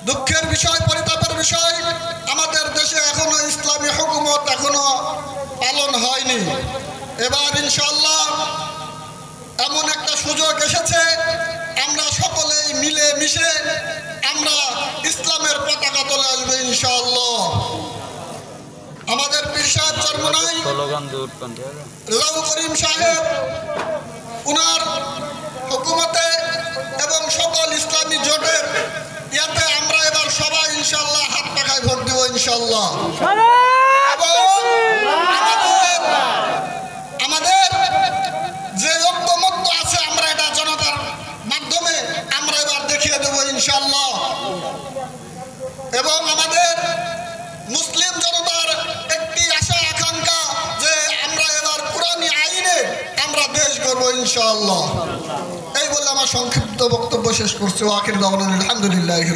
দুঃখের বিষয়, পরিতাপের বিষয়, আমাদের দেশে এখনো ইসলামী হুকুমত এখনো পালন হয়নি। এবার ইনশাআল্লাহ এমন একটা সুযোগ এসেছে, আমরা সকলেই মিলে মিশে আমরা ইসলামের পতাকা তোলে আসবে ইনশাআল্লাহ। আমাদের পীর সাহেব চরমোনাই রেজাউল করিম সাহেব উনার হুকুমতে এবং সকল ইসলামী জোটের ইয়াতে আমরা এবার সবাই ইনশাআল্লাহ হাত পাখায় ভোট দেব ইনশাআল্লাহ। আমাদের যে ঐক্যমত্য আছে আমরা এটা জনতার মাধ্যমে আমরা এবার দেখিয়ে দেব ইনশাআল্লাহ। এবং আমাদের মুসলিম জনতার একটি আশা আকাঙ্ক্ষা যে আমরা এবার কোরআনী আইনে আমরা দেশ গড়ব ইনশাআল্লাহ। এই বলে আমার সংক্ষিপ্ত বক্তব্য শেষ করছি। আখির দাওয়ানা আলহামদুলিল্লাহ।